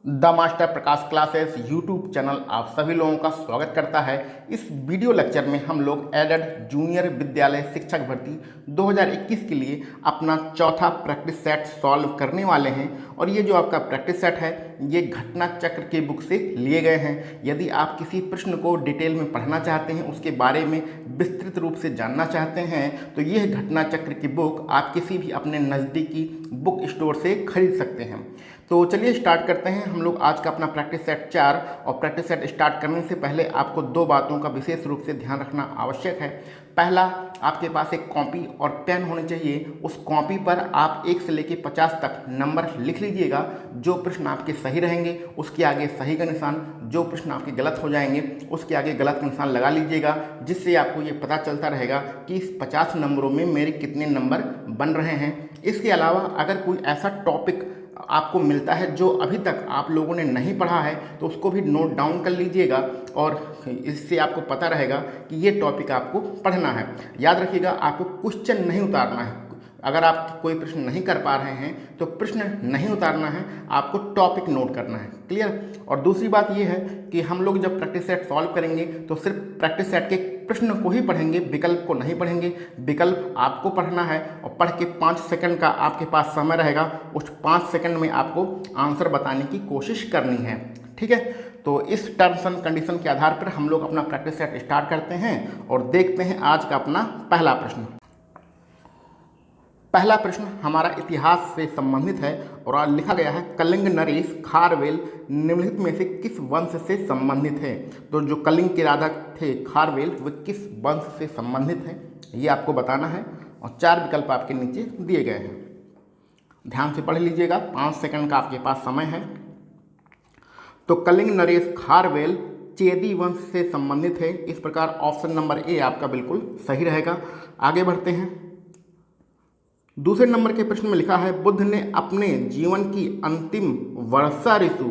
The master Prakash classes YouTube channel आप सभी लोगों का स्वागत करता है। इस वीडियो लेक्चर में हम लोग एडेड जूनियर विद्यालय शिक्षक भर्ती 2021 के लिए अपना चौथा प्रैक्टिस सेट सॉल्व करने वाले हैं। और ये जो आपका प्रैक्टिस सेट है ये घटना चक्र के बुक से लिए गए हैं। यदि आप किसी प्रश्न को डिटेल में पढ़ना चाहते हैं, उसके बारे में विस्तृत रूप से जानना चाहते हैं, तो यह घटना चक्र की बुक आप किसी भी अपने नज़दीकी बुक स्टोर से खरीद सकते हैं। तो चलिए स्टार्ट करते हैं हम लोग आज का अपना प्रैक्टिस सेट 4। और प्रैक्टिस सेट स्टार्ट करने से पहले आपको दो बातों का विशेष रूप से ध्यान रखना आवश्यक है। पहला, आपके पास एक कॉपी और पेन होने चाहिए। उस कॉपी पर आप 1 से लेकर 50 तक नंबर लिख लीजिएगा। जो प्रश्न आपके सही रहेंगे उसके आगे सही का निशान, जो प्रश्न आपके गलत हो जाएंगे उसके आगे गलत का निशान लगा लीजिएगा, जिससे आपको ये पता चलता रहेगा कि इस 50 नंबरों में मेरे कितने नंबर बन रहे हैं। इसके अलावा अगर कोई ऐसा टॉपिक आपको मिलता है जो अभी तक आप लोगों ने नहीं पढ़ा है तो उसको भी नोट डाउन कर लीजिएगा, और इससे आपको पता रहेगा कि ये टॉपिक आपको पढ़ना है। याद रखिएगा, आपको क्वेश्चन नहीं उतारना है। अगर आप कोई प्रश्न नहीं कर पा रहे हैं तो प्रश्न नहीं उतारना है, आपको टॉपिक नोट करना है। क्लियर। और दूसरी बात यह है कि हम लोग जब प्रैक्टिस सेट सॉल्व करेंगे तो सिर्फ प्रैक्टिस सेट के प्रश्न को ही पढ़ेंगे, विकल्प को नहीं पढ़ेंगे। विकल्प आपको पढ़ना है और पढ़ के 5 सेकंड का आपके पास समय रहेगा। उस 5 सेकंड में आपको आंसर बताने की कोशिश करनी है। ठीक है। तो इस टर्म्स एंड कंडीशन के आधार पर हम लोग अपना प्रैक्टिस सेट स्टार्ट करते हैं और देखते हैं आज का अपना पहला प्रश्न। पहला प्रश्न हमारा इतिहास से संबंधित है और आज लिखा गया है कलिंग, नरेश, खारवेल निम्नलिखित में से किस वंश से संबंधित है। तो जो कलिंग के राजा थे खारवेल, वे किस वंश से संबंधित हैं ये आपको बताना है। और 4 विकल्प आपके नीचे दिए गए हैं, ध्यान से पढ़ लीजिएगा। 5 सेकंड का आपके पास समय है। तो कलिंग, नरेश, खारवेल चेदी वंश से संबंधित है। इस प्रकार ऑप्शन नंबर ए आपका बिल्कुल सही रहेगा। आगे बढ़ते हैं। दूसरे नंबर के प्रश्न में लिखा है बुद्ध ने अपने जीवन की अंतिम वर्षा ऋतु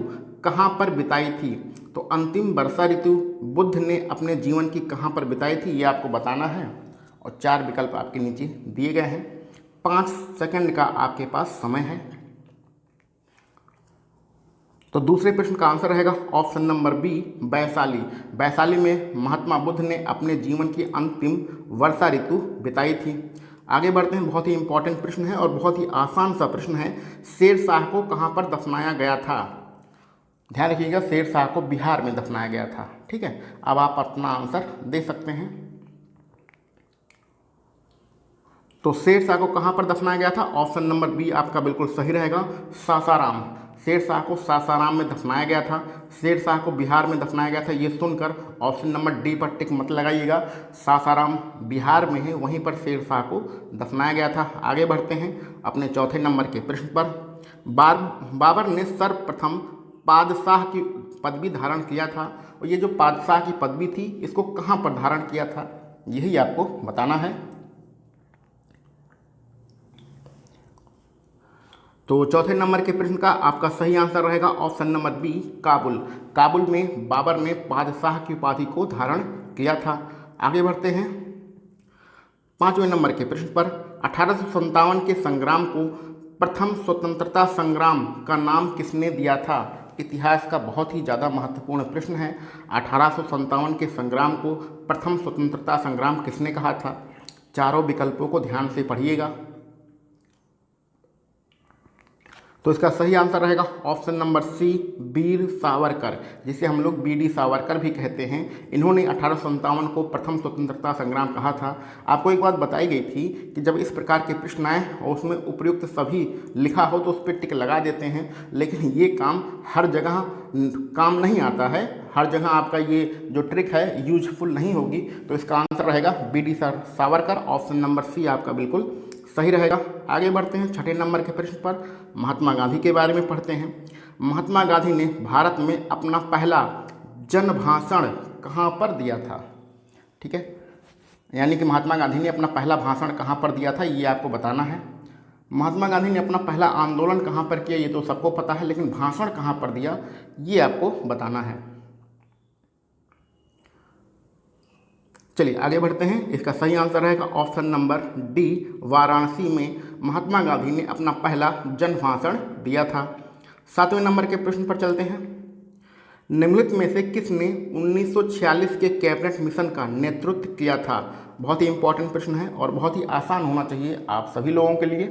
कहाँ पर बिताई थी। तो अंतिम वर्षा ऋतु बुद्ध ने अपने जीवन की कहाँ पर बिताई थी ये आपको बताना है। और 4 विकल्प आपके नीचे दिए गए हैं। 5 सेकंड का आपके पास समय है। तो दूसरे प्रश्न का आंसर रहेगा option number B, Vaishali. Vaishali में महात्मा बुद्ध ने अपने जीवन की अंतिम वर्षा ऋतु बिताई थी। आगे बढ़ते हैं। बहुत ही इंपॉर्टेंट प्रश्न है और बहुत ही आसान सा प्रश्न है। शेर शाह को कहाँ पर दफनाया गया था। ध्यान रखिएगा, शेर शाह को बिहार में दफनाया गया था। ठीक है। अब आप अपना आंसर दे सकते हैं। तो शेर शाह को कहाँ पर दफनाया गया था, ऑप्शन नंबर बी आपका बिल्कुल सही रहेगा, सासाराम। शेर शाह को सासाराम में दफनाया गया था। शेर शाह को बिहार में दफनाया गया था, ये सुनकर ऑप्शन नंबर डी पर टिक मत लगाइएगा। सासाराम बिहार में है, वहीं पर शेर शाह को दफनाया गया था। आगे बढ़ते हैं अपने चौथे नंबर के प्रश्न पर। बाबर ने सर्वप्रथम पादशाह की पदवी धारण किया था। और ये जो पादशाह की पदवी थी इसको कहाँ पर धारण किया था यही आपको बताना है। तो चौथे नंबर के प्रश्न का आपका सही आंसर रहेगा option number B, Kabul. Kabul में बाबर ने बादशाह की उपाधि को धारण किया था। आगे बढ़ते हैं 5वें नंबर के प्रश्न पर। 1857 के संग्राम को प्रथम स्वतंत्रता संग्राम का नाम किसने दिया था। इतिहास का बहुत ही ज़्यादा महत्वपूर्ण प्रश्न है। 1857 के संग्राम को प्रथम स्वतंत्रता संग्राम किसने कहा था। चारों विकल्पों को ध्यान से पढ़िएगा। तो इसका सही आंसर रहेगा ऑप्शन नंबर सी, वीर सावरकर, जिसे हम लोग बीडी सावरकर भी कहते हैं। इन्होंने 1857 को प्रथम स्वतंत्रता संग्राम कहा था। आपको एक बात बताई गई थी कि जब इस प्रकार के प्रश्न आए और उसमें उपयुक्त सभी लिखा हो तो उस पर टिक लगा देते हैं, लेकिन ये काम हर जगह काम नहीं आता है। हर जगह आपका ये जो ट्रिक है यूजफुल नहीं होगी। तो इसका आंसर रहेगा VD Savarkar, option number C आपका बिल्कुल सही रहेगा। आगे बढ़ते हैं 6ठे नंबर के प्रश्न पर। महात्मा गांधी के बारे में पढ़ते हैं। महात्मा गांधी ने भारत में अपना पहला जन भाषण कहाँ पर दिया था। ठीक है, यानी कि महात्मा गांधी ने अपना पहला भाषण कहाँ पर दिया था ये आपको बताना है। महात्मा गांधी ने अपना पहला आंदोलन कहाँ पर किया ये तो सबको पता है, लेकिन भाषण कहाँ पर दिया ये आपको बताना है। चलिए आगे बढ़ते हैं। इसका सही आंसर रहेगा ऑप्शन नंबर डी, वाराणसी में महात्मा गांधी ने अपना पहला जन भाषण दिया था। 7वें नंबर के प्रश्न पर चलते हैं। निम्नलिखित में से किसने 1946 के कैबिनेट मिशन का नेतृत्व किया था? बहुत ही इंपॉर्टेंट प्रश्न है और बहुत ही आसान होना चाहिए आप सभी लोगों के लिए।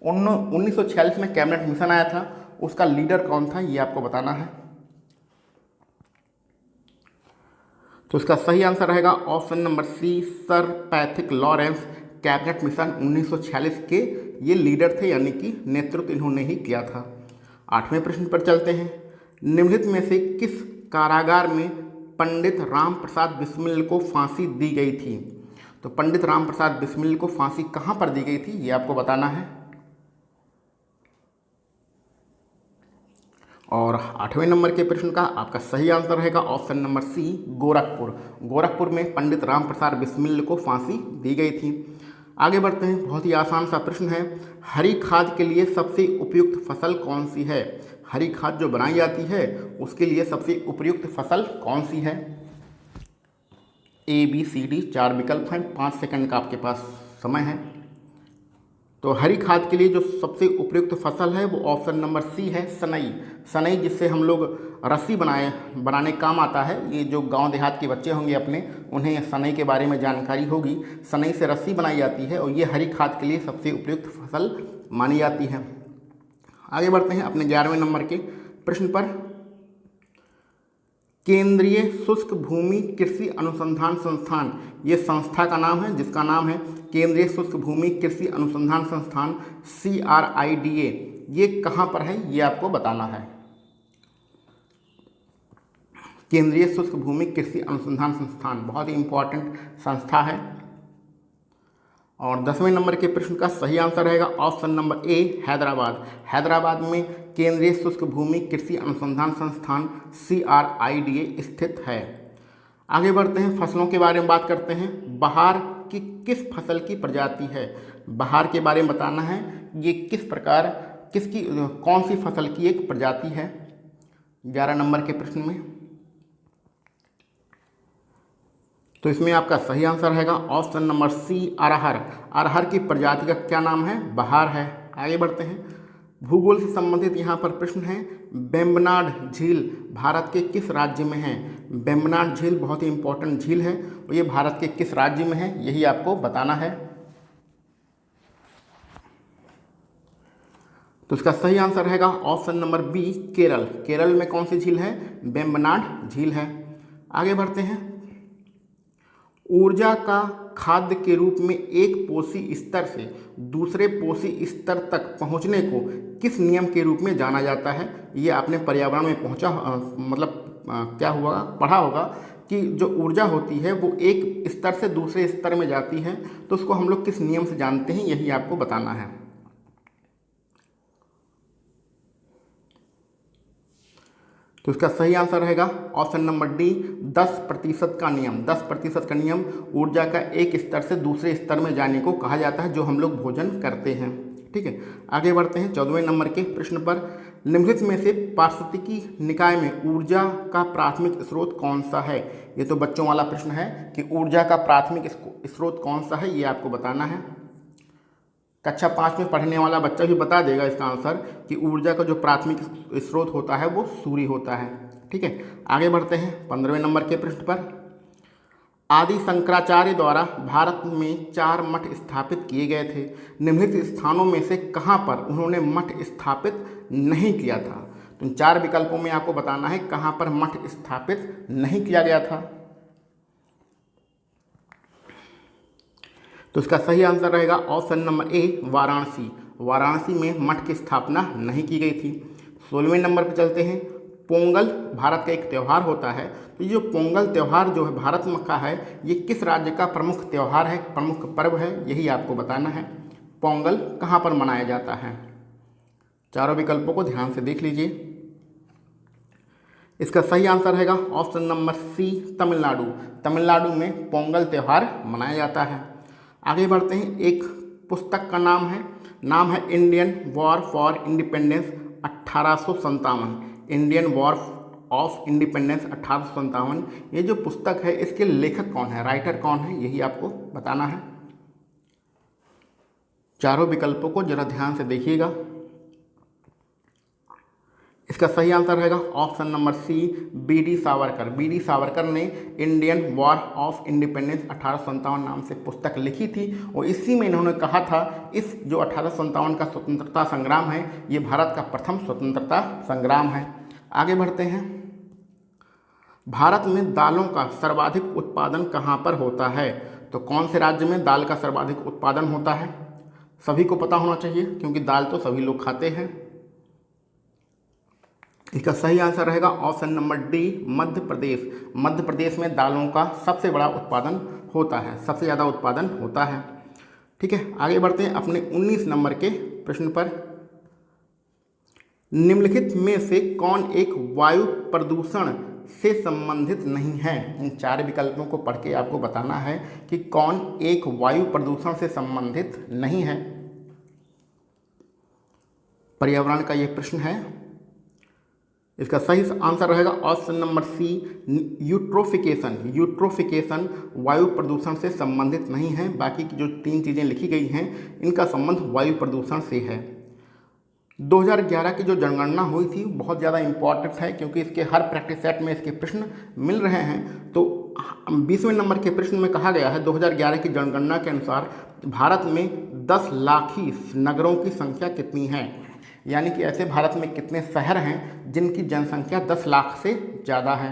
1946 में कैबिनेट मिशन आया था, उसका लीडर कौन था ये आपको बताना है। तो इसका सही आंसर रहेगा option number C, sir Pethick Lawrence. Cabinet mission 1946 के ये लीडर थे, यानी कि नेतृत्व इन्होंने ही किया था। 8वें प्रश्न पर चलते हैं। निम्नलिखित में से किस कारागार में पंडित राम प्रसाद बिस्मिल को फांसी दी गई थी? तो पंडित राम प्रसाद बिस्मिल को फांसी कहाँ पर दी गई थी ये आपको बताना है। और 8वें नंबर के प्रश्न का आपका सही आंसर रहेगा option number C, Gorakhpur. Gorakhpur में पंडित राम प्रसाद बिस्मिल को फांसी दी गई थी। आगे बढ़ते हैं, बहुत ही आसान सा प्रश्न है। हरी खाद के लिए सबसे उपयुक्त फसल कौन सी है? हरी खाद जो बनाई जाती है उसके लिए सबसे उपयुक्त फसल कौन सी है? ABCD 4 विकल्प हैं, 5 सेकंड का आपके पास समय है। तो हरी खाद के लिए जो सबसे उपयुक्त फसल है वो ऑप्शन नंबर सी है, सनई। सनई जिससे हम लोग रस्सी बनाने काम आता है। ये जो गांव देहात के बच्चे होंगे अपने, उन्हें सनई के बारे में जानकारी होगी। सनई से रस्सी बनाई जाती है और ये हरी खाद के लिए सबसे उपयुक्त फसल मानी जाती है। आगे बढ़ते हैं अपने 11वें नंबर के प्रश्न पर। केंद्रीय शुष्क भूमि कृषि अनुसंधान संस्थान, ये संस्था का नाम है जिसका नाम है केंद्रीय शुष्क भूमि कृषि अनुसंधान संस्थान, CRIDA। ये कहाँ पर है ये आपको बताना है। केंद्रीय शुष्क भूमि कृषि अनुसंधान संस्थान बहुत ही इंपॉर्टेंट संस्था है। और 10वें नंबर के प्रश्न का सही आंसर रहेगा option number A, Hyderabad. Hyderabad में केंद्रीय शुष्क भूमि कृषि अनुसंधान संस्थान CRIDA स्थित है। आगे बढ़ते हैं, फसलों के बारे में बात करते हैं। बहार की किस फसल की प्रजाति है? बहार के बारे में बताना है, ये किस प्रकार किसकी कौन सी फसल की एक प्रजाति है 11 नंबर के प्रश्न में। तो इसमें आपका सही आंसर रहेगा ऑप्शन नंबर सी, अरहर। अरहर की प्रजाति का क्या नाम है? बहार है। आगे बढ़ते हैं, भूगोल से संबंधित यहाँ पर प्रश्न है। वेम्बनाड झील भारत के किस राज्य में है? वेम्बनाड झील बहुत ही इंपॉर्टेंट झील है और ये भारत के किस राज्य में है यही आपको बताना है। तो इसका सही आंसर रहेगा option number B, Kerala. Kerala में कौन सी झील है? वेम्बनाड झील है। आगे बढ़ते हैं, ऊर्जा का खाद्य के रूप में एक पोषी स्तर से दूसरे पोषी स्तर तक पहुंचने को किस नियम के रूप में जाना जाता है? ये आपने पर्यावरण में क्या हुआ पढ़ा होगा कि जो ऊर्जा होती है वो एक स्तर से दूसरे स्तर में जाती है, तो उसको हम लोग किस नियम से जानते हैं यही आपको बताना है। तो इसका सही आंसर रहेगा ऑप्शन नंबर डी, 10% का नियम। 10% का नियम ऊर्जा का एक स्तर से दूसरे स्तर में जाने को कहा जाता है जो हम लोग भोजन करते हैं। ठीक है, आगे बढ़ते हैं 14वें नंबर के प्रश्न पर। निम्नलिखित में से पारिस्थितिकी निकाय में ऊर्जा का प्राथमिक स्रोत कौन सा है? ये तो बच्चों वाला प्रश्न है कि ऊर्जा का प्राथमिक स्रोत कौन सा है, ये आपको बताना है। कक्षा 5 में पढ़ने वाला बच्चा भी बता देगा इसका आंसर कि ऊर्जा का जो प्राथमिक स्रोत होता है वो सूर्य होता है। ठीक है, आगे बढ़ते हैं 15वें नंबर के प्रश्न पर। आदि शंकराचार्य द्वारा भारत में 4 मठ स्थापित किए गए थे। निम्नलिखित स्थानों में से कहाँ पर उन्होंने मठ स्थापित नहीं किया था? तो इन 4 विकल्पों में आपको बताना है कहाँ पर मठ स्थापित नहीं किया गया था। तो इसका सही आंसर रहेगा option number A, Varanasi. Varanasi में मठ की स्थापना नहीं की गई थी। 16वें नंबर पर चलते हैं। पोंगल भारत का एक त्यौहार होता है, तो ये जो पोंगल त्यौहार जो है भारत में का है, ये किस राज्य का प्रमुख त्यौहार है, प्रमुख पर्व है, यही आपको बताना है। पोंगल कहाँ पर मनाया जाता है? चारों विकल्पों को ध्यान से देख लीजिए। इसका सही आंसर रहेगा option number C, Tamil Nadu. Tamil Nadu में पोंगल त्यौहार मनाया जाता है। आगे बढ़ते हैं, एक पुस्तक का नाम है Indian war for independence 1857। Indian war of independence 1857, ये जो पुस्तक है इसके लेखक कौन है, राइटर कौन है, यही आपको बताना है। चारों विकल्पों को जरा ध्यान से देखिएगा। इसका सही आंसर रहेगा option number C, VD. Savarkar. VD. Savarkar ने इंडियन वॉर ऑफ इंडिपेंडेंस 1857 नाम से पुस्तक लिखी थी और इसी में इन्होंने कहा था इस जो 1857 का स्वतंत्रता संग्राम है ये भारत का प्रथम स्वतंत्रता संग्राम है। आगे बढ़ते हैं। भारत में दालों का सर्वाधिक उत्पादन कहाँ पर होता है? तो कौन से राज्य में दाल का सर्वाधिक उत्पादन होता है? सभी को पता होना चाहिए क्योंकि दाल तो सभी लोग खाते हैं। इसका सही आंसर रहेगा option number D, Madhya Pradesh. Madhya Pradesh में दालों का सबसे बड़ा उत्पादन होता है, सबसे ज़्यादा उत्पादन होता है। ठीक है, आगे बढ़ते हैं अपने 19 नंबर के प्रश्न पर। निम्नलिखित में से कौन एक वायु प्रदूषण से संबंधित नहीं है? इन 4 विकल्पों को पढ़ के आपको बताना है कि कौन एक वायु प्रदूषण से संबंधित नहीं है। पर्यावरण का यह प्रश्न है। इसका सही आंसर रहेगा option number C, eutrophication. Eutrophication वायु प्रदूषण से संबंधित नहीं है। बाकी की जो 3 चीज़ें लिखी गई हैं इनका संबंध वायु प्रदूषण से है। 2011 की जो जनगणना हुई थी बहुत ज़्यादा इम्पॉर्टेंट है क्योंकि इसके हर प्रैक्टिस सेट में इसके प्रश्न मिल रहे हैं। तो 20वें नंबर के प्रश्न में कहा गया है 2011 की जनगणना के अनुसार भारत में 10 लाखी नगरों की संख्या कितनी है? यानी कि ऐसे भारत में कितने शहर हैं जिनकी जनसंख्या 10 लाख से ज़्यादा है।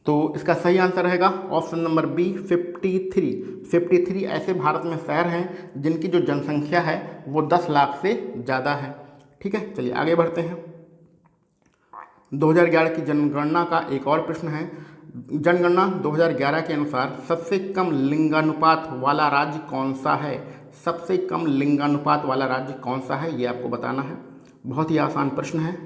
तो इसका सही आंसर रहेगा ऑप्शन नंबर बी, 53। 53 ऐसे भारत में शहर हैं जिनकी जो जनसंख्या है वो 10 लाख से ज़्यादा है। ठीक है, चलिए आगे बढ़ते हैं। 2011 की जनगणना का एक और प्रश्न है। जनगणना 2011 के अनुसार सबसे कम लिंगानुपात वाला राज्य कौन सा है? सबसे कम लिंगानुपात वाला राज्य कौन सा है ये आपको बताना है। बहुत ही आसान प्रश्न है।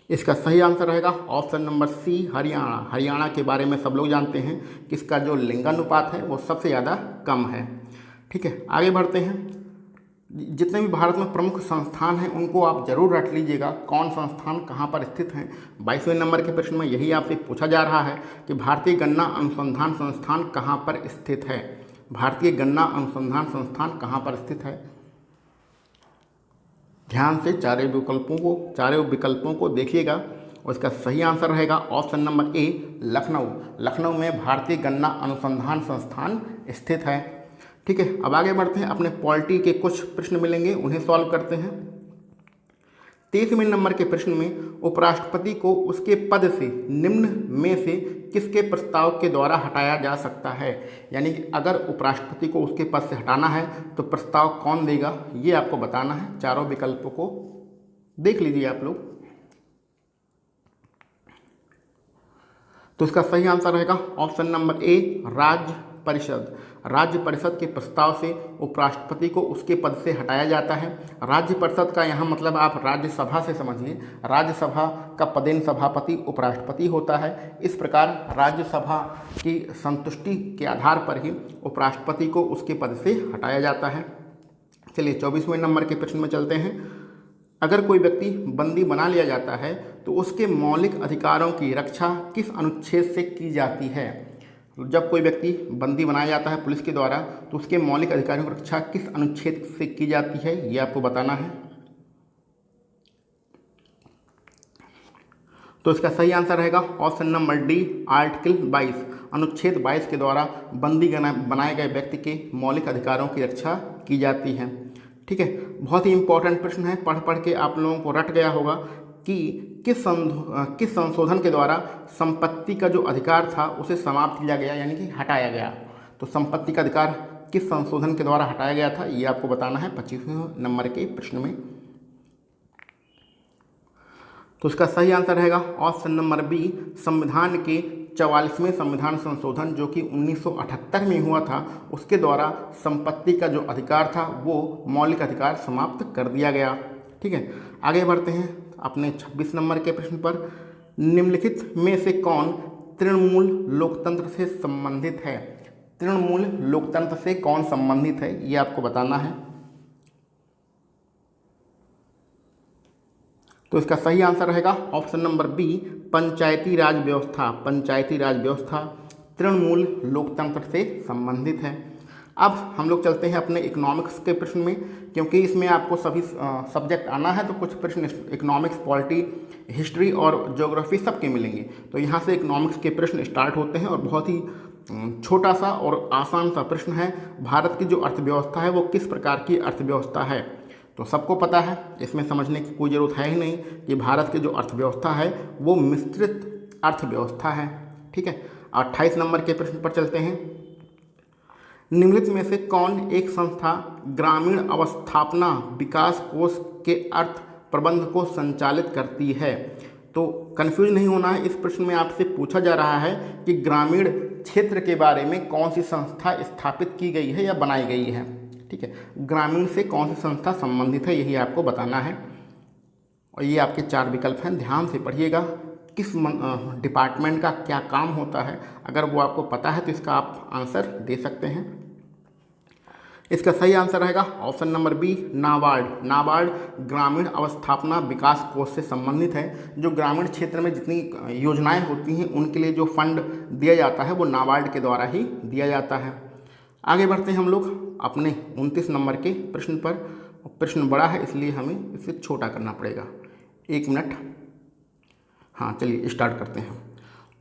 इसका सही आंसर रहेगा option number C, Haryana. Haryana के बारे में सब लोग जानते हैं कि इसका जो लिंगानुपात है वो सबसे ज़्यादा कम है। ठीक है, आगे बढ़ते हैं। जितने भी भारत में प्रमुख संस्थान हैं उनको आप जरूर रट लीजिएगा, कौन संस्थान कहाँ पर स्थित हैं। 22वें नंबर के प्रश्न में यही आपसे पूछा जा रहा है कि भारतीय गन्ना अनुसंधान संस्थान कहाँ पर स्थित है। भारतीय गन्ना अनुसंधान संस्थान कहाँ पर स्थित है? ध्यान से चारों विकल्पों को देखिएगा और इसका सही आंसर रहेगा option number A, Lucknow. Lucknow में भारतीय गन्ना अनुसंधान संस्थान स्थित है। ठीक है, अब आगे बढ़ते हैं। अपने पॉलिटी के कुछ प्रश्न मिलेंगे उन्हें सॉल्व करते हैं। 23वें नंबर के प्रश्न में उपराष्ट्रपति को उसके पद से निम्न में से किसके प्रस्ताव के द्वारा हटाया जा सकता है? यानी कि अगर उपराष्ट्रपति को उसके पद से हटाना है तो प्रस्ताव कौन देगा ये आपको बताना है। चारों विकल्पों को देख लीजिए आप लोग। तो इसका सही आंसर रहेगा ऑप्शन नंबर ए, राज्य परिषद। राज्य परिषद के प्रस्ताव से उपराष्ट्रपति को उसके पद से हटाया जाता है। राज्य परिषद का यहाँ मतलब आप राज्यसभा से समझिए। राज्यसभा का पदेन सभापति उपराष्ट्रपति होता है। इस प्रकार राज्यसभा की संतुष्टि के आधार पर ही उपराष्ट्रपति को उसके पद से हटाया जाता है। चलिए 24वें नंबर के प्रश्न में चलते हैं। अगर कोई व्यक्ति बंदी बना लिया जाता है तो उसके मौलिक अधिकारों की रक्षा किस अनुच्छेद से की जाती है? जब कोई व्यक्ति बंदी बनाया जाता है पुलिस के द्वारा तो उसके मौलिक अधिकारों की रक्षा किस अनुच्छेद से की जाती है ये आपको बताना है। तो इसका सही आंसर रहेगा ऑप्शन नंबर डी, आर्टिकल 22। अनुच्छेद 22 के द्वारा बंदी बनाए गए व्यक्ति के मौलिक अधिकारों की रक्षा की जाती है। ठीक है, बहुत ही इंपॉर्टेंट प्रश्न है, पढ़ पढ़ के आप लोगों को रट गया होगा कि किस संशोधन के द्वारा संपत्ति का जो अधिकार था उसे समाप्त किया गया यानी कि हटाया गया। तो संपत्ति का अधिकार किस संशोधन के द्वारा हटाया गया था ये आपको बताना है 25वें नंबर के प्रश्न में। तो इसका सही आंसर रहेगा ऑप्शन नंबर बी, संविधान के 44वें संविधान संशोधन जो कि 1978 में हुआ था उसके द्वारा संपत्ति का जो अधिकार था वो मौलिक अधिकार समाप्त कर दिया गया। ठीक है, आगे बढ़ते हैं अपने 26 नंबर के प्रश्न पर। निम्नलिखित में से कौन तृणमूल लोकतंत्र से संबंधित है? तृणमूल लोकतंत्र से कौन संबंधित है ये आपको बताना है। तो इसका सही आंसर रहेगा ऑप्शन नंबर बी, पंचायती राज व्यवस्था। पंचायती राज व्यवस्था तृणमूल लोकतंत्र से संबंधित है। अब हम लोग चलते हैं अपने इकोनॉमिक्स के प्रश्न में, क्योंकि इसमें आपको सभी सब्जेक्ट आना है, तो कुछ प्रश्न इकोनॉमिक्स, पॉलिटी, हिस्ट्री और ज्योग्राफी सबके मिलेंगे। तो यहाँ से इकोनॉमिक्स के प्रश्न स्टार्ट होते हैं और बहुत ही छोटा सा और आसान सा प्रश्न है, भारत की जो अर्थव्यवस्था है वो किस प्रकार की अर्थव्यवस्था है। तो सबको पता है, इसमें समझने की कोई ज़रूरत है ही नहीं कि भारत की जो अर्थव्यवस्था है वो मिश्रित अर्थव्यवस्था है। ठीक है, 28 नंबर के प्रश्न पर चलते हैं। निम्नलिखित में से कौन एक संस्था ग्रामीण अवस्थापना विकास कोष के अर्थ प्रबंध को संचालित करती है। तो कंफ्यूज नहीं होना है, इस प्रश्न में आपसे पूछा जा रहा है कि ग्रामीण क्षेत्र के बारे में कौन सी संस्था स्थापित की गई है या बनाई गई है। ठीक है, ग्रामीण से कौन सी संस्था संबंधित है, यही आपको बताना है। और ये आपके 4 विकल्प हैं, ध्यान से पढ़िएगा। किस डिपार्टमेंट का क्या काम होता है, अगर वो आपको पता है तो इसका आप आंसर दे सकते हैं। इसका सही आंसर रहेगा option number B, NABARD. NABARD ग्रामीण अवस्थापना विकास कोष से संबंधित है। जो ग्रामीण क्षेत्र में जितनी योजनाएं होती हैं उनके लिए जो फंड दिया जाता है वो नाबार्ड के द्वारा ही दिया जाता है। आगे बढ़ते हैं हम लोग अपने 29 नंबर के प्रश्न पर। प्रश्न बड़ा है इसलिए हमें इसे छोटा करना पड़ेगा। 1 मिनट। हाँ, चलिए स्टार्ट करते हैं।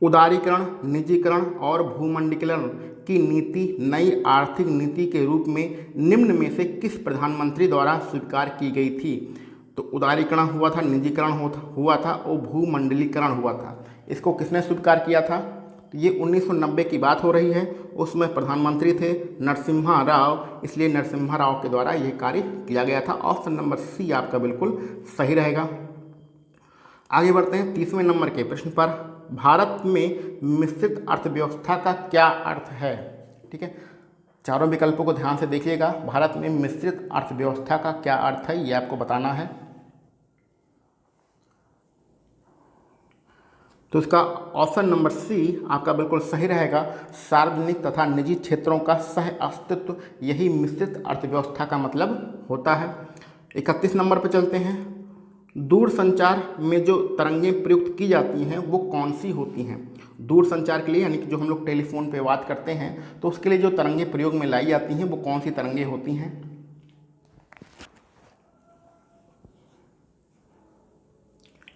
उदारीकरण, निजीकरण और भूमंडलीकरण की नीति नई आर्थिक नीति के रूप में निम्न में से किस प्रधानमंत्री द्वारा स्वीकार की गई थी। तो उदारीकरण हुआ था, निजीकरण हुआ था और भूमंडलीकरण हुआ था। इसको किसने स्वीकार किया था? तो ये 1990 की बात हो रही है। उसमें प्रधानमंत्री थे नरसिम्हा राव, इसलिए नरसिम्हा राव के द्वारा यह कार्य किया गया था। ऑप्शन नंबर सी आपका बिल्कुल सही रहेगा। आगे बढ़ते हैं 30वें नंबर के प्रश्न पर। भारत में मिश्रित अर्थव्यवस्था का क्या अर्थ है? ठीक है, चारों विकल्पों को ध्यान से देखिएगा। भारत में मिश्रित अर्थव्यवस्था का क्या अर्थ है, ये आपको बताना है। तो इसका ऑप्शन नंबर सी आपका बिल्कुल सही रहेगा। सार्वजनिक तथा निजी क्षेत्रों का सह अस्तित्व, यही मिश्रित अर्थव्यवस्था का मतलब होता है। 31 नंबर पर चलते हैं। दूरसंचार में जो तरंगें प्रयुक्त की जाती हैं वो कौन सी होती हैं? दूरसंचार के लिए, यानी कि जो हम लोग टेलीफोन पे बात करते हैं, तो उसके लिए जो तरंगें प्रयोग में लाई जाती हैं वो कौन सी तरंगें होती हैं?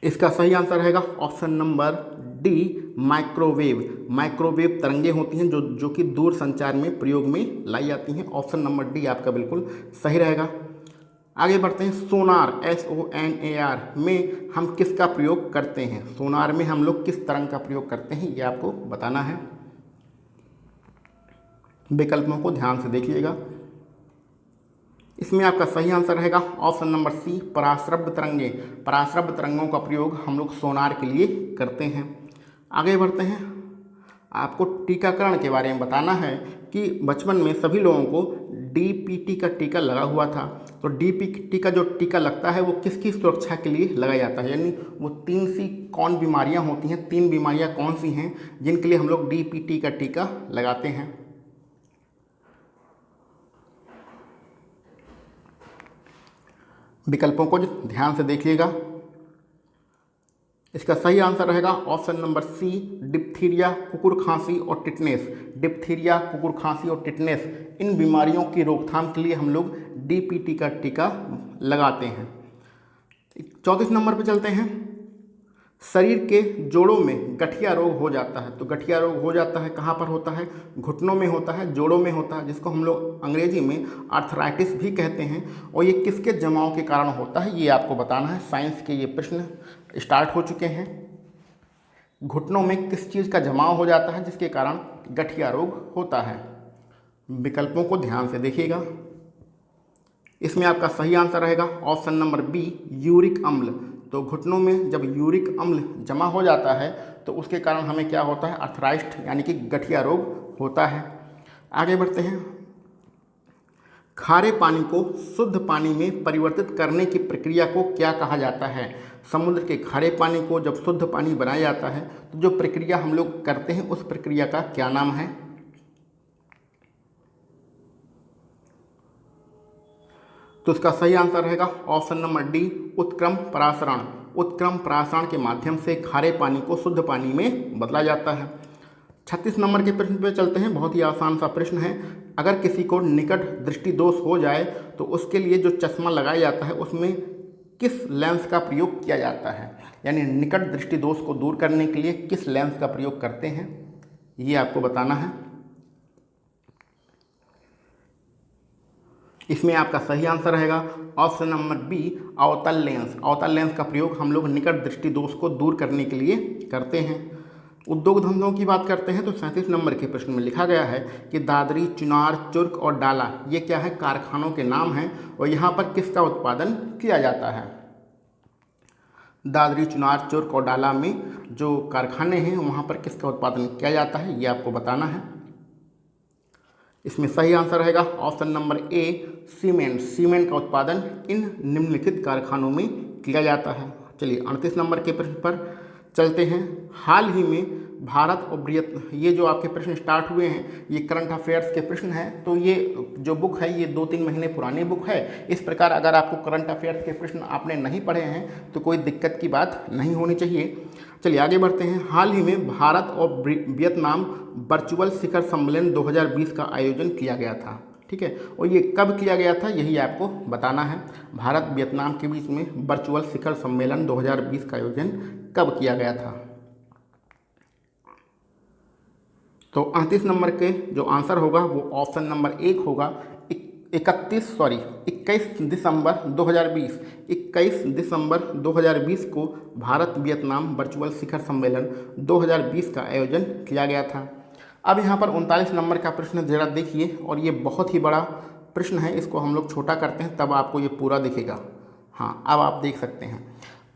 इसका सही आंसर रहेगा option number D, microwave. Microwave तरंगें होती हैं जो कि दूर संचार में प्रयोग में लाई जाती हैं। ऑप्शन नंबर डी आपका बिल्कुल सही रहेगा। आगे बढ़ते हैं। सोनार, SONAR में हम किसका प्रयोग करते हैं? सोनार में हम लोग किस तरंग का प्रयोग करते हैं, ये आपको बताना है। विकल्पों को ध्यान से देखिएगा। इसमें आपका सही आंसर रहेगा ऑप्शन नंबर सी, पराश्रव्य तरंगे। पराश्रव्य तरंगों का प्रयोग हम लोग सोनार के लिए करते हैं। आगे बढ़ते हैं। आपको टीकाकरण के बारे में बताना है कि बचपन में सभी लोगों को DPT का टीका लगा हुआ था। तो DPT का जो टीका लगता है वो किसकी सुरक्षा के लिए लगाया जाता है, यानी वो 3 सी कौन बीमारियां होती हैं, 3 बीमारियां कौन सी हैं जिनके लिए हम लोग DPT का टीका लगाते हैं? विकल्पों को ध्यान से देखिएगा। इसका सही आंसर रहेगा ऑप्शन नंबर सी, डिप्थीरिया, कुकुर खांसी और टिटनेस। डिप्थीरिया, कुकुर खांसी और टिटनेस, इन बीमारियों की रोकथाम के लिए हम लोग DPT का टीका लगाते हैं। 34 नंबर पर चलते हैं। शरीर के जोड़ों में गठिया रोग हो जाता है। तो गठिया रोग हो जाता है कहाँ पर होता है? घुटनों में होता है, जोड़ों में होता है, जिसको हम लोग अंग्रेजी में आर्थराइटिस भी कहते हैं। और ये किसके जमाव के कारण होता है, ये आपको बताना है। साइंस के ये प्रश्न स्टार्ट हो चुके हैं। घुटनों में किस चीज़ का जमाव हो जाता है जिसके कारण गठिया रोग होता है? विकल्पों को ध्यान से देखिएगा। इसमें आपका सही आंसर रहेगा ऑप्शन नंबर बी, यूरिक अम्ल। तो घुटनों में जब यूरिक अम्ल जमा हो जाता है तो उसके कारण हमें क्या होता है? अर्थराइटिस यानी कि गठिया रोग होता है। आगे बढ़ते हैं। खारे पानी को शुद्ध पानी में परिवर्तित करने की प्रक्रिया को क्या कहा जाता है? समुद्र के खारे पानी को जब शुद्ध पानी बनाया जाता है तो जो प्रक्रिया हम लोग करते हैं उस प्रक्रिया का क्या नाम है? तो इसका सही आंसर रहेगा ऑप्शन नंबर डी, उत्क्रम परासरण। उत्क्रम परासरण के माध्यम से खारे पानी को शुद्ध पानी में बदला जाता है। 36 नंबर के प्रश्न पे चलते हैं। बहुत ही आसान सा प्रश्न है। अगर किसी को निकट दृष्टि दोष हो जाए तो उसके लिए जो चश्मा लगाया जाता है उसमें किस लेंस का प्रयोग किया जाता है, यानी निकट दृष्टि दोष को दूर करने के लिए किस लेंस का प्रयोग करते हैं, ये आपको बताना है। इसमें आपका सही आंसर रहेगा ऑप्शन नंबर बी, अवतल लेंस। अवतल लेंस का प्रयोग हम लोग निकट दृष्टि दोष को दूर करने के लिए करते हैं। उद्योग धंधों की बात करते हैं तो 37 नंबर के प्रश्न में लिखा गया है कि दादरी, चुनार, चुर्क और डाला ये क्या है, कारखानों के नाम हैं और यहाँ पर किसका उत्पादन किया जाता है। दादरी, चुनार, चुर्क और डाला में जो कारखाने हैं वहाँ पर किसका उत्पादन किया जाता है, ये आपको बताना है। इसमें सही आंसर रहेगा option number A, cement. Cement का उत्पादन इन निम्नलिखित कारखानों में किया जाता है। चलिए 38 नंबर के प्रश्न पर चलते हैं। हाल ही में भारत और ये जो आपके प्रश्न स्टार्ट हुए हैं ये करंट अफेयर्स के प्रश्न हैं, तो ये जो बुक है ये 2-3 महीने पुरानी बुक है। इस प्रकार अगर आपको करंट अफेयर्स के प्रश्न आपने नहीं पढ़े हैं तो कोई दिक्कत की बात नहीं होनी चाहिए। चलिए आगे बढ़ते हैं। हाल ही में भारत और वियतनाम वर्चुअल शिखर सम्मेलन 2020 का आयोजन किया गया था, ठीक है, और ये कब किया गया था यही आपको बताना है। भारत वियतनाम के बीच में वर्चुअल शिखर सम्मेलन 2020 का आयोजन कब किया गया था। तो 38 नंबर के जो आंसर होगा वो ऑप्शन नंबर 1 होगा, 21 दिसंबर 2020। 21 दिसंबर 2020 को भारत वियतनाम वर्चुअल शिखर सम्मेलन 2020 का आयोजन किया गया था। अब यहाँ पर 39 नंबर का प्रश्न ज़रा देखिए, और ये बहुत ही बड़ा प्रश्न है, इसको हम लोग छोटा करते हैं तब आपको ये पूरा दिखेगा। हाँ, अब आप देख सकते हैं।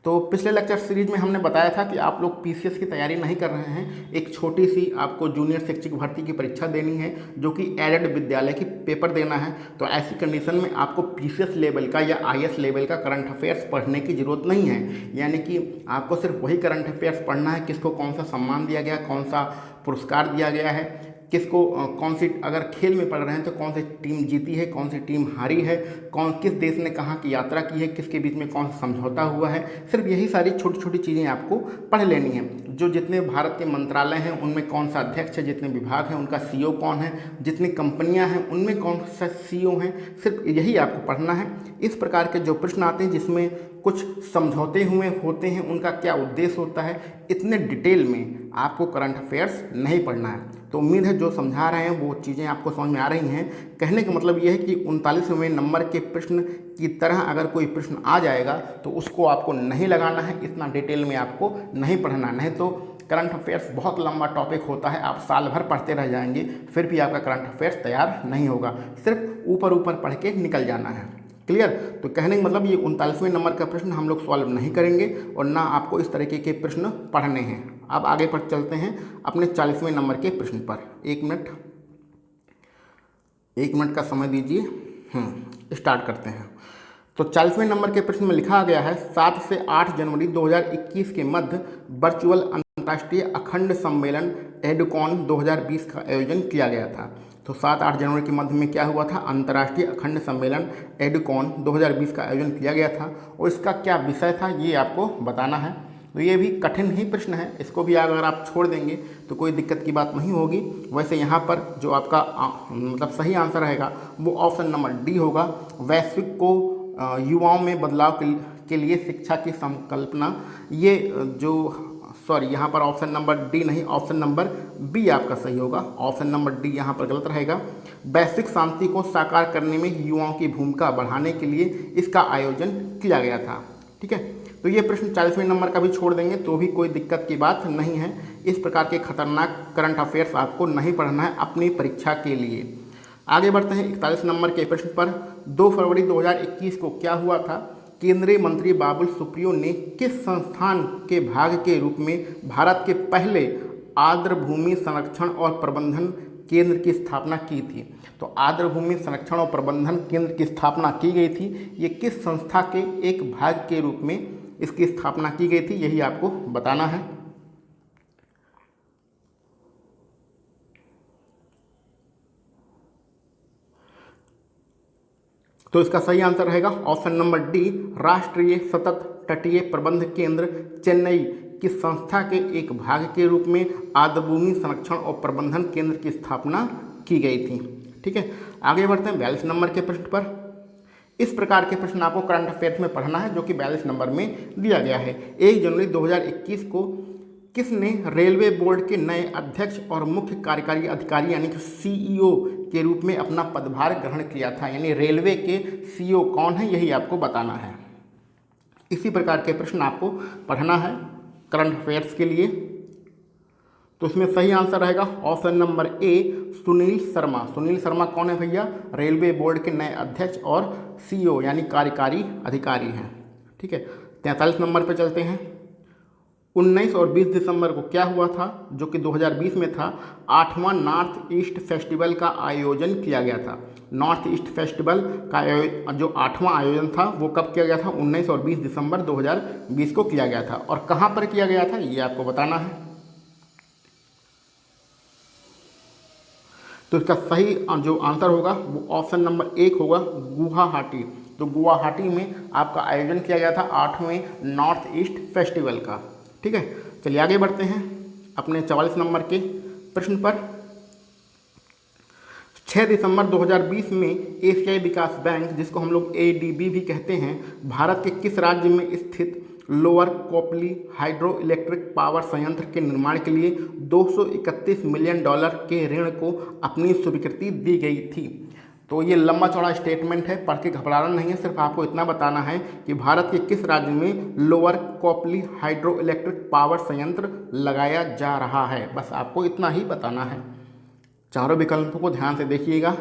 तो पिछले लेक्चर सीरीज में हमने बताया था कि आप लोग पीसीएस की तैयारी नहीं कर रहे हैं, एक छोटी सी आपको जूनियर शिक्षक भर्ती की परीक्षा देनी है जो कि एडेड विद्यालय की पेपर देना है। तो ऐसी कंडीशन में आपको पीसीएस लेवल का या आईएएस लेवल का करंट अफेयर्स पढ़ने की ज़रूरत नहीं है, यानी कि आपको सिर्फ वही करंट अफेयर्स पढ़ना है, किसको कौन सा सम्मान दिया गया, कौन सा पुरस्कार दिया गया है, किसको कौन सी, अगर खेल में पढ़ रहे हैं तो कौन सी टीम जीती है, कौन सी टीम हारी है, कौन किस देश ने कहाँ की यात्रा की है, किसके बीच में कौन सा समझौता हुआ है, सिर्फ यही सारी छोटी छोटी चीज़ें आपको पढ़ लेनी है। जो जितने भारत के मंत्रालय हैं उनमें कौन सा अध्यक्ष है, जितने विभाग हैं उनका सीईओ कौन है, जितनी कंपनियां हैं उनमें कौन सा सीईओ हैं, सिर्फ यही आपको पढ़ना है। इस प्रकार के जो प्रश्न आते हैं जिसमें कुछ समझौते हुए होते हैं, उनका क्या उद्देश्य होता है, इतने डिटेल में आपको करंट अफेयर्स नहीं पढ़ना है। तो उम्मीद है जो समझा रहे हैं वो चीज़ें आपको समझ में आ रही हैं। कहने का मतलब ये है कि 39वें नंबर के प्रश्न की तरह अगर कोई प्रश्न आ जाएगा तो उसको आपको नहीं लगाना है, इतना डिटेल में आपको नहीं पढ़ना, नहीं तो करंट अफेयर्स बहुत लंबा टॉपिक होता है, आप साल भर पढ़ते रह जाएंगे फिर भी आपका करंट अफेयर्स तैयार नहीं होगा, सिर्फ ऊपर ऊपर पढ़ के निकल जाना है। क्लियर? तो कहने का मतलब ये 39वें नंबर का प्रश्न हम लोग सॉल्व नहीं करेंगे और ना आपको इस तरीके के प्रश्न पढ़ने हैं। अब आगे पर चलते हैं अपने 40वें नंबर के प्रश्न पर। एक मिनट का समय दीजिए, स्टार्ट करते हैं। तो 40वें नंबर के प्रश्न में लिखा गया है 7 से 8 जनवरी 2021 के मध्य वर्चुअल अंतर्राष्ट्रीय अखंड सम्मेलन एडुकॉन 2020 का आयोजन किया गया था। तो 7-8 जनवरी के मध्य में क्या हुआ था, अंतर्राष्ट्रीय अखंड सम्मेलन एडुकॉन 2020 का आयोजन किया गया था और इसका क्या विषय था ये आपको बताना है। तो ये भी कठिन ही प्रश्न है, इसको भी अगर आप छोड़ देंगे तो कोई दिक्कत की बात नहीं होगी। वैसे यहाँ पर जो आपका मतलब सही आंसर रहेगा वो ऑप्शन नंबर डी होगा, वैश्विक को युवाओं में बदलाव के लिए शिक्षा की संकल्पना। ये जो यहाँ पर ऑप्शन नंबर डी नहीं, ऑप्शन नंबर बी आपका सही होगा। ऑप्शन नंबर डी यहाँ पर गलत रहेगा। वैश्विक शांति को साकार करने में युवाओं की भूमिका बढ़ाने के लिए इसका आयोजन किया गया था। ठीक है, तो ये प्रश्न 40वें नंबर का भी छोड़ देंगे तो भी कोई दिक्कत की बात नहीं है। इस प्रकार के खतरनाक करंट अफेयर्स आपको नहीं पढ़ना है अपनी परीक्षा के लिए। आगे बढ़ते हैं 41 नंबर के प्रश्न पर। 2 फरवरी 2021 को क्या हुआ था, केंद्रीय मंत्री बाबुल सुप्रियो ने किस संस्थान के भाग के रूप में भारत के पहले आर्द्रभूमि संरक्षण और प्रबंधन केंद्र की स्थापना की थी। तो आर्द्रभूमि संरक्षण और प्रबंधन केंद्र की स्थापना की गई थी, ये किस संस्था के एक भाग के रूप में इसकी स्थापना की गई थी, यही आपको बताना है। तो इसका सही आंसर रहेगा ऑप्शन नंबर डी, राष्ट्रीय सतत तटीय प्रबंध केंद्र चेन्नई की संस्था के एक भाग के रूप में आर्द्रभूमि संरक्षण और प्रबंधन केंद्र की स्थापना की गई थी। ठीक है, आगे बढ़ते हैं 42 नंबर के प्रश्न पर। इस प्रकार के प्रश्न आपको करंट अफेयर्स में पढ़ना है जो कि 42 नंबर में दिया गया है। 1 जनवरी 2021 को किसने रेलवे बोर्ड के नए अध्यक्ष और मुख्य कार्यकारी अधिकारी यानी कि सीईओ के रूप में अपना पदभार ग्रहण किया था? यानी रेलवे के सीईओ कौन है, यही आपको बताना है। इसी प्रकार के प्रश्न आपको पढ़ना है करंट अफेयर्स के लिए। तो इसमें सही आंसर रहेगा option number A, Sunil Sharma. Sunil Sharma कौन है भैया? रेलवे बोर्ड के नए अध्यक्ष और सीईओ यानी कार्यकारी अधिकारी हैं। ठीक है, 43 नंबर पे चलते हैं। 19 और 20 दिसंबर को क्या हुआ था जो कि 2020 में था? 8वां नॉर्थ ईस्ट फेस्टिवल का आयोजन किया गया था। नॉर्थ ईस्ट फेस्टिवल का जो 8वां आयोजन था वो कब किया गया था? 19 और 20 दिसंबर 2020 को किया गया था। और कहाँ पर किया गया था ये आपको बताना है। तो इसका सही जो आंसर होगा वो ऑप्शन नंबर 1 होगा, गुवाहाटी। तो गुवाहाटी में आपका आयोजन किया गया था 8वें नॉर्थ ईस्ट फेस्टिवल का। ठीक है, चलिए आगे बढ़ते हैं अपने 44 नंबर के प्रश्न पर। 6 दिसंबर 2020 में एशियाई विकास बैंक, जिसको हम लोग ADB भी कहते हैं, भारत के किस राज्य में स्थित lower Kopili hydro electric power संयंत्र के निर्माण के लिए $231 मिलियन के ऋण को अपनी स्वीकृति दी गई थी? तो ये लंबा चौड़ा स्टेटमेंट है, पढ़ के घबराना नहीं है, सिर्फ आपको इतना बताना है कि भारत के किस राज्य में lower Kopili hydro electric power संयंत्र लगाया जा रहा है, बस आपको इतना ही बताना है। चारों विकल्पों को ध्यान से देखिएगा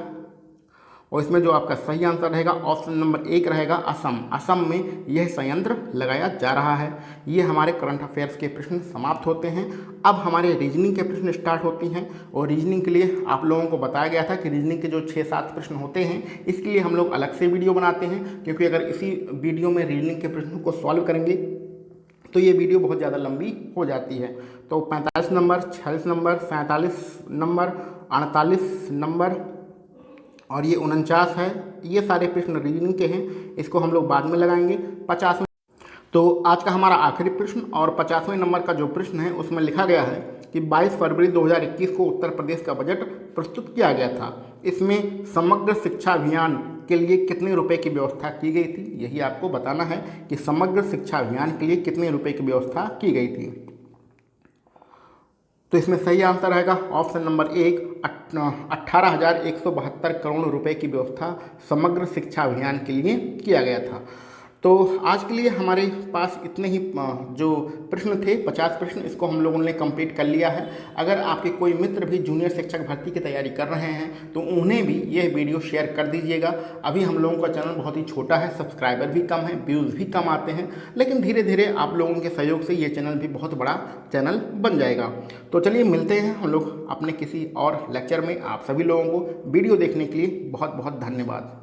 और इसमें जो आपका सही आंसर रहेगा ऑप्शन नंबर 1 रहेगा, असम। असम में यह संयंत्र लगाया जा रहा है। ये हमारे करंट अफेयर्स के प्रश्न समाप्त होते हैं। अब हमारे रीजनिंग के प्रश्न स्टार्ट होती हैं और रीजनिंग के लिए आप लोगों को बताया गया था कि रीजनिंग के जो 6-7 प्रश्न होते हैं इसके लिए हम लोग अलग से वीडियो बनाते हैं, क्योंकि अगर इसी वीडियो में रीजनिंग के प्रश्नों को सॉल्व करेंगे तो ये वीडियो बहुत ज़्यादा लंबी हो जाती है। तो 45 नंबर, 46 नंबर, 47 नंबर, 48 नंबर और ये 49 है, ये सारे प्रश्न रीजनिंग के हैं, इसको हम लोग बाद में लगाएंगे। 50वें, तो आज का हमारा आखिरी प्रश्न और 50वें नंबर का जो प्रश्न है उसमें लिखा गया है कि 22 फरवरी 2021 को उत्तर प्रदेश का बजट प्रस्तुत किया गया था। इसमें समग्र शिक्षा अभियान के लिए कितने रुपए की व्यवस्था की गई थी? यही आपको बताना है कि समग्र शिक्षा अभियान के लिए कितने रुपए की व्यवस्था की गई थी। तो इसमें सही आंसर रहेगा ऑप्शन नंबर 1, 18,172 करोड़ रुपए की व्यवस्था समग्र शिक्षा अभियान के लिए किया गया था। तो आज के लिए हमारे पास इतने ही जो प्रश्न थे, 50 प्रश्न, इसको हम लोगों ने कंप्लीट कर लिया है। अगर आपके कोई मित्र भी जूनियर शिक्षक भर्ती की तैयारी कर रहे हैं तो उन्हें भी यह वीडियो शेयर कर दीजिएगा। अभी हम लोगों का चैनल बहुत ही छोटा है, सब्सक्राइबर भी कम है, व्यूज़ भी कम आते हैं, लेकिन धीरे धीरे आप लोगों के सहयोग से ये चैनल भी बहुत बड़ा चैनल बन जाएगा। तो चलिए मिलते हैं हम लोग अपने किसी और लेक्चर में। आप सभी लोगों को वीडियो देखने के लिए बहुत बहुत धन्यवाद।